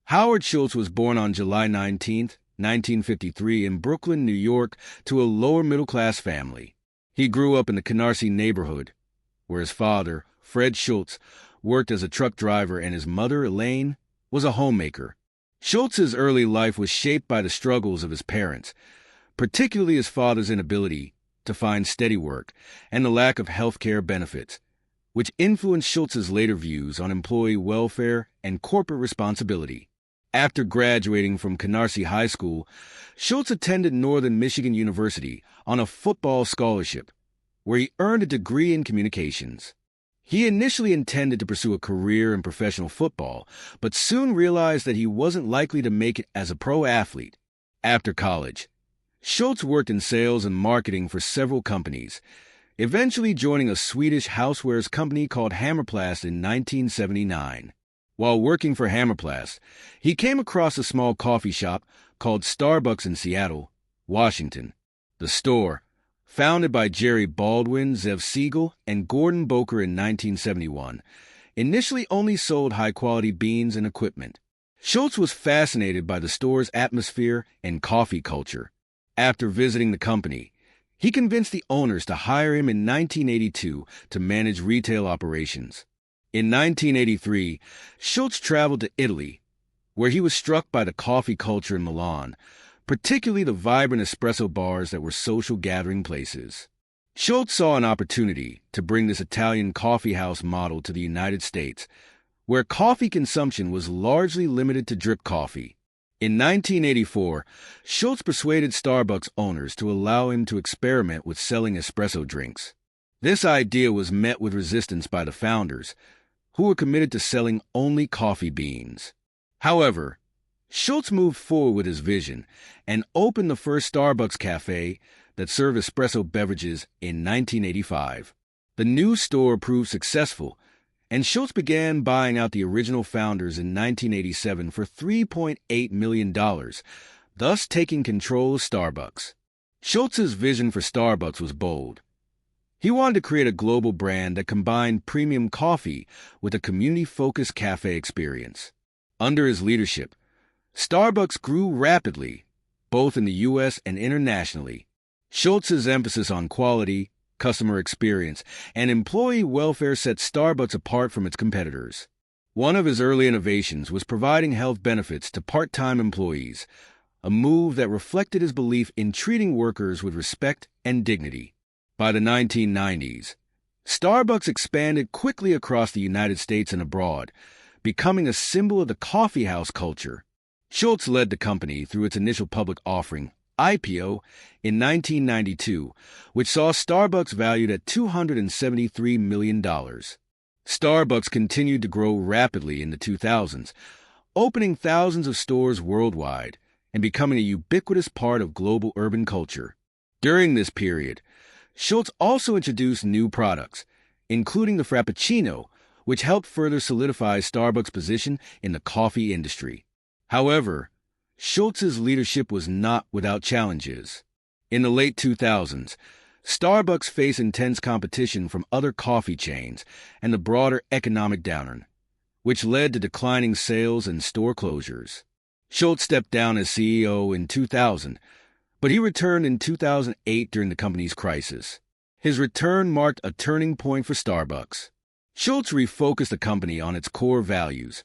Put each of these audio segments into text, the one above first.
Howard Schultz was born on July 19, 1953 in Brooklyn, New York, to a lower-middle-class family. He grew up in the Canarsie neighborhood, where his father, Fred Schultz, worked as a truck driver and his mother, Elaine, was a homemaker. Schultz's early life was shaped by the struggles of his parents, particularly his father's inability to find steady work and the lack of health care benefits, which influenced Schultz's later views on employee welfare and corporate responsibility. After graduating from Canarsie High School, Schultz attended Northern Michigan University on a football scholarship, where he earned a degree in communications. He initially intended to pursue a career in professional football, but soon realized that he wasn't likely to make it as a pro athlete. After college, Schultz worked in sales and marketing for several companies, eventually joining a Swedish housewares company called Hammerplast in 1979. While working for Hammerplast, he came across a small coffee shop called Starbucks in Seattle, Washington. The store, founded by Jerry Baldwin, Zev Siegel, and Gordon Boker in 1971, initially only sold high-quality beans and equipment. Schultz was fascinated by the store's atmosphere and coffee culture. After visiting the company, he convinced the owners to hire him in 1982 to manage retail operations. In 1983, Schultz traveled to Italy, where he was struck by the coffee culture in Milan, particularly the vibrant espresso bars that were social gathering places. Schultz saw an opportunity to bring this Italian coffeehouse model to the United States, where coffee consumption was largely limited to drip coffee. In 1984, Schultz persuaded Starbucks owners to allow him to experiment with selling espresso drinks. This idea was met with resistance by the founders, who were committed to selling only coffee beans. However, Schultz moved forward with his vision and opened the first Starbucks cafe that served espresso beverages in 1985. The new store proved successful, and Schultz began buying out the original founders in 1987 for $3.8 million, thus taking control of Starbucks. Schultz's vision for Starbucks was bold. He wanted to create a global brand that combined premium coffee with a community-focused cafe experience. Under his leadership, Starbucks grew rapidly, both in the U.S. and internationally. Schultz's emphasis on quality, customer experience, and employee welfare set Starbucks apart from its competitors. One of his early innovations was providing health benefits to part-time employees, a move that reflected his belief in treating workers with respect and dignity. By the 1990s, Starbucks expanded quickly across the United States and abroad, becoming a symbol of the coffeehouse culture. Schultz led the company through its initial public offering, IPO, in 1992, which saw Starbucks valued at $273 million. Starbucks continued to grow rapidly in the 2000s, opening thousands of stores worldwide and becoming a ubiquitous part of global urban culture. During this period, Schultz also introduced new products, including the Frappuccino, which helped further solidify Starbucks' position in the coffee industry. However, Schultz's leadership was not without challenges. In the late 2000s, Starbucks faced intense competition from other coffee chains and the broader economic downturn, which led to declining sales and store closures. Schultz stepped down as CEO in 2000, but he returned in 2008 during the company's crisis. His return marked a turning point for Starbucks. Schultz refocused the company on its core values,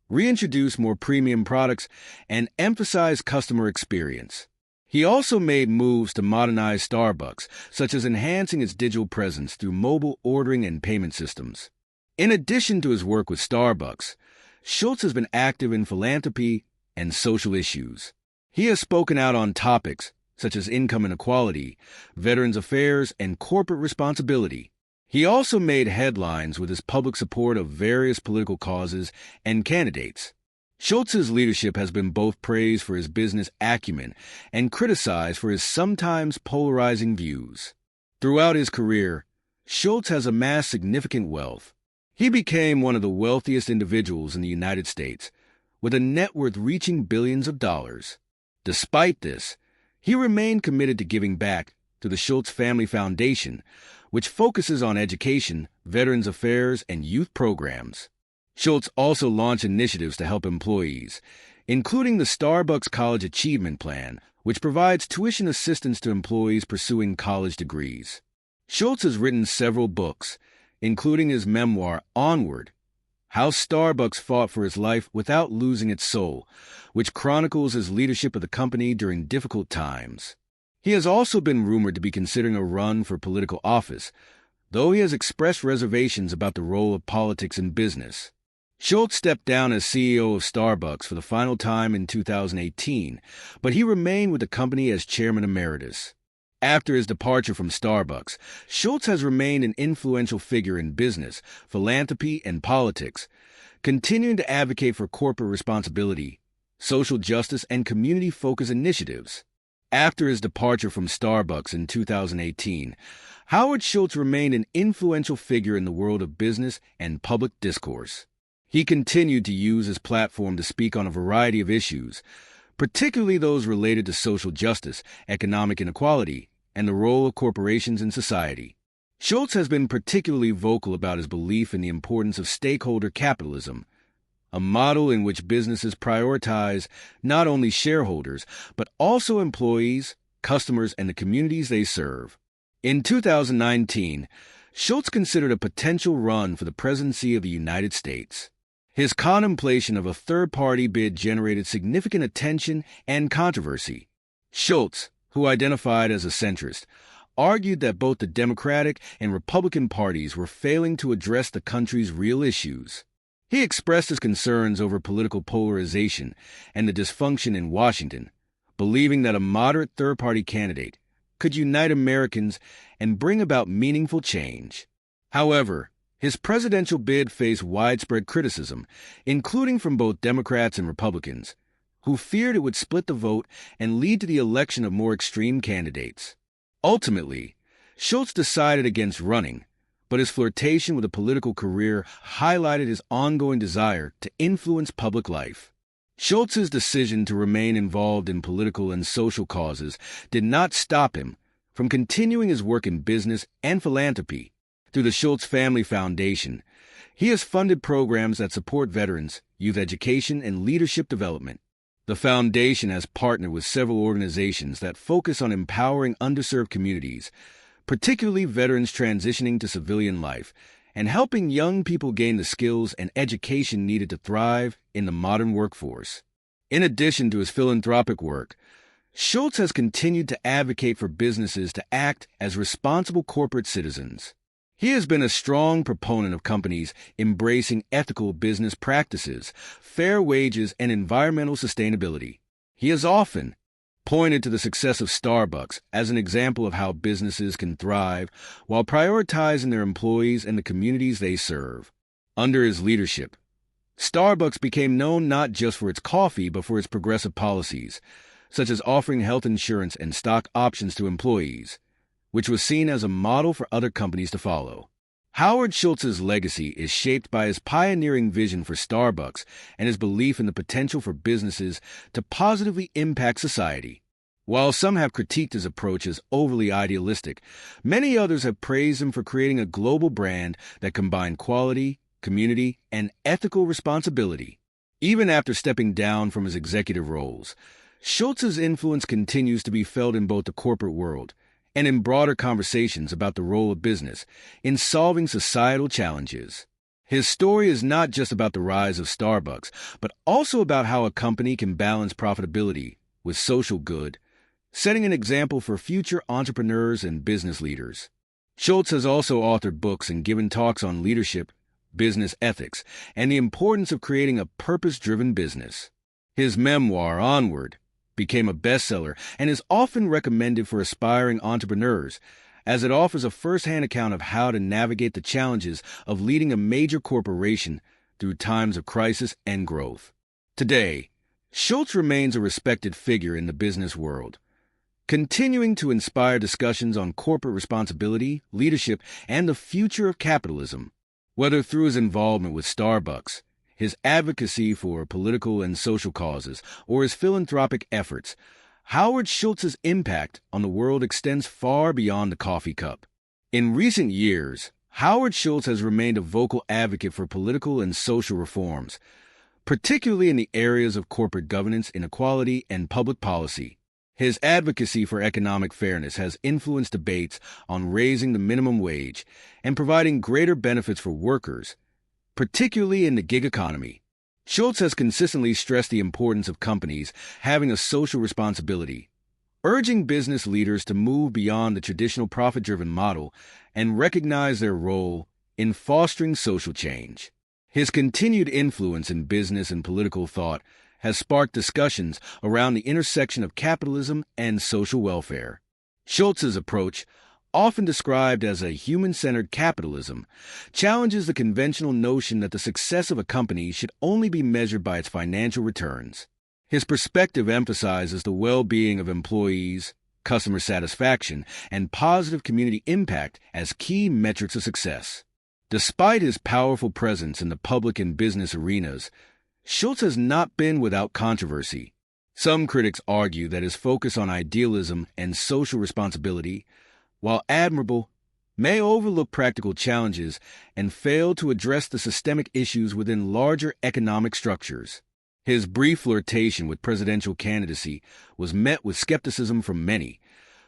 reintroduced more premium products, and emphasized customer experience. He also made moves to modernize Starbucks, such as enhancing its digital presence through mobile ordering and payment systems. In addition to his work with Starbucks, Schultz has been active in philanthropy and social issues. He has spoken out on topics such as income inequality, veterans affairs, and corporate responsibility. He also made headlines with his public support of various political causes and candidates. Schultz's leadership has been both praised for his business acumen and criticized for his sometimes polarizing views. Throughout his career, Schultz has amassed significant wealth. He became one of the wealthiest individuals in the United States, with a net worth reaching billions of dollars. Despite this, he remained committed to giving back to the Schultz Family Foundation, which focuses on education, veterans affairs, and youth programs. Schultz also launched initiatives to help employees, including the Starbucks College Achievement Plan, which provides tuition assistance to employees pursuing college degrees. Schultz has written several books, including his memoir, Onward, How Starbucks Fought for Its Life Without Losing Its Soul, which chronicles his leadership of the company during difficult times. He has also been rumored to be considering a run for political office, though he has expressed reservations about the role of politics in business. Schultz stepped down as CEO of Starbucks for the final time in 2018, but he remained with the company as chairman emeritus. After his departure from Starbucks, Schultz has remained an influential figure in business, philanthropy, and politics, continuing to advocate for corporate responsibility, social justice, and community-focused initiatives. After his departure from Starbucks in 2018, Howard Schultz remained an influential figure in the world of business and public discourse. He continued to use his platform to speak on a variety of issues, particularly those related to social justice, economic inequality, and the role of corporations in society. Schultz has been particularly vocal about his belief in the importance of stakeholder capitalism, a model in which businesses prioritize not only shareholders, but also employees, customers, and the communities they serve. In 2019, Schultz considered a potential run for the presidency of the United States. His contemplation of a third-party bid generated significant attention and controversy. Schultz, who identified as a centrist, argued that both the Democratic and Republican parties were failing to address the country's real issues. He expressed his concerns over political polarization and the dysfunction in Washington, believing that a moderate third-party candidate could unite Americans and bring about meaningful change. However, his presidential bid faced widespread criticism, including from both Democrats and Republicans, who feared it would split the vote and lead to the election of more extreme candidates. Ultimately, Schultz decided against running, but his flirtation with a political career highlighted his ongoing desire to influence public life. Schultz's decision to remain involved in political and social causes did not stop him from continuing his work in business and philanthropy. Through the Schultz Family Foundation, he has funded programs that support veterans, youth education, and leadership development. The foundation has partnered with several organizations that focus on empowering underserved communities, particularly veterans transitioning to civilian life, and helping young people gain the skills and education needed to thrive in the modern workforce. In addition to his philanthropic work, Schultz has continued to advocate for businesses to act as responsible corporate citizens. He has been a strong proponent of companies embracing ethical business practices, fair wages, and environmental sustainability. He has often pointed to the success of Starbucks as an example of how businesses can thrive while prioritizing their employees and the communities they serve. Under his leadership, Starbucks became known not just for its coffee but for its progressive policies, such as offering health insurance and stock options to employees, which was seen as a model for other companies to follow. Howard Schultz's legacy is shaped by his pioneering vision for Starbucks and his belief in the potential for businesses to positively impact society. While some have critiqued his approach as overly idealistic, many others have praised him for creating a global brand that combined quality, community, and ethical responsibility. Even after stepping down from his executive roles, Schultz's influence continues to be felt in both the corporate world and in broader conversations about the role of business in solving societal challenges. His story is not just about the rise of Starbucks, but also about how a company can balance profitability with social good, setting an example for future entrepreneurs and business leaders. Schultz has also authored books and given talks on leadership, business ethics, and the importance of creating a purpose-driven business. His memoir, Onward, became a bestseller and is often recommended for aspiring entrepreneurs, as it offers a first-hand account of how to navigate the challenges of leading a major corporation through times of crisis and growth. Today, Schultz remains a respected figure in the business world, continuing to inspire discussions on corporate responsibility, leadership, and the future of capitalism. Whether through his involvement with Starbucks, his advocacy for political and social causes, or his philanthropic efforts, Howard Schultz's impact on the world extends far beyond the coffee cup. In recent years, Howard Schultz has remained a vocal advocate for political and social reforms, particularly in the areas of corporate governance, inequality, and public policy. His advocacy for economic fairness has influenced debates on raising the minimum wage and providing greater benefits for workers, particularly in the gig economy. Schultz has consistently stressed the importance of companies having a social responsibility, urging business leaders to move beyond the traditional profit-driven model and recognize their role in fostering social change. His continued influence in business and political thought has sparked discussions around the intersection of capitalism and social welfare. Schultz's approach, often described as a human-centered capitalism, challenges the conventional notion that the success of a company should only be measured by its financial returns. His perspective emphasizes the well-being of employees, customer satisfaction, and positive community impact as key metrics of success. Despite his powerful presence in the public and business arenas, Schultz has not been without controversy. Some critics argue that his focus on idealism and social responsibility, while admirable, may overlook practical challenges and fail to address the systemic issues within larger economic structures. His brief flirtation with presidential candidacy was met with skepticism from many,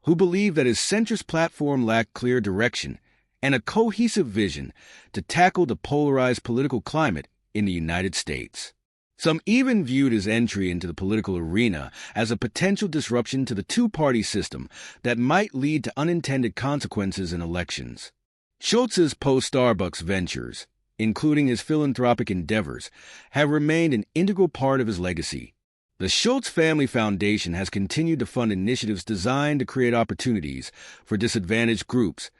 who believe that his centrist platform lacked clear direction and a cohesive vision to tackle the polarized political climate in the United States. Some even viewed his entry into the political arena as a potential disruption to the two-party system that might lead to unintended consequences in elections. Schultz's post-Starbucks ventures, including his philanthropic endeavors, have remained an integral part of his legacy. The Schultz Family Foundation has continued to fund initiatives designed to create opportunities for disadvantaged groups,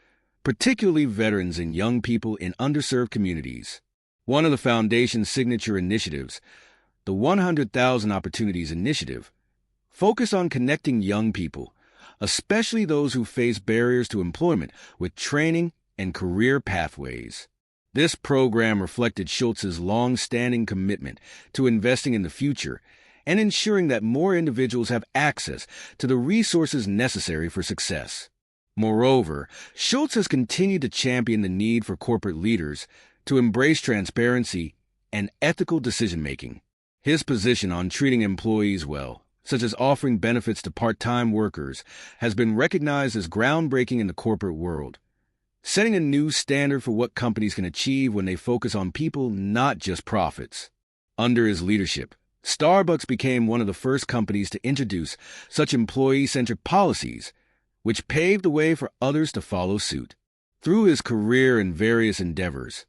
particularly veterans and young people in underserved communities. One of the foundation's signature initiatives, the 100,000 Opportunities Initiative, focused on connecting young people, especially those who face barriers to employment, with training and career pathways. This program reflected Schultz's long-standing commitment to investing in the future and ensuring that more individuals have access to the resources necessary for success. Moreover, Schultz has continued to champion the need for corporate leaders to embrace transparency and ethical decision-making. His position on treating employees well, such as offering benefits to part-time workers, has been recognized as groundbreaking in the corporate world, setting a new standard for what companies can achieve when they focus on people, not just profits. Under his leadership, Starbucks became one of the first companies to introduce such employee-centric policies, which paved the way for others to follow suit. Through his career in various endeavors,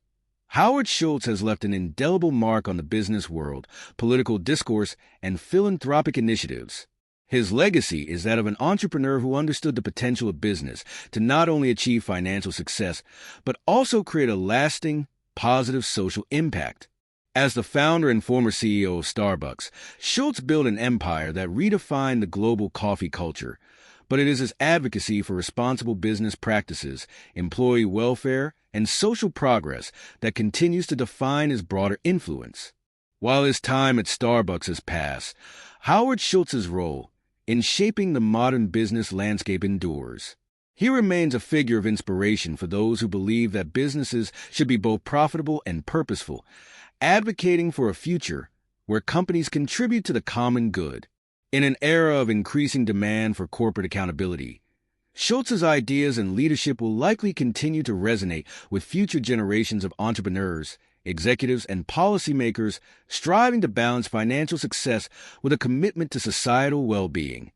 Howard Schultz has left an indelible mark on the business world, political discourse, and philanthropic initiatives. His legacy is that of an entrepreneur who understood the potential of business to not only achieve financial success, but also create a lasting, positive social impact. As the founder and former CEO of Starbucks, Schultz built an empire that redefined the global coffee culture, but it is his advocacy for responsible business practices, employee welfare, and social progress that continues to define his broader influence. While his time at Starbucks has passed, Howard Schultz's role in shaping the modern business landscape endures. He remains a figure of inspiration for those who believe that businesses should be both profitable and purposeful, advocating for a future where companies contribute to the common good. In an era of increasing demand for corporate accountability, Schultz's ideas and leadership will likely continue to resonate with future generations of entrepreneurs, executives, and policymakers striving to balance financial success with a commitment to societal well-being.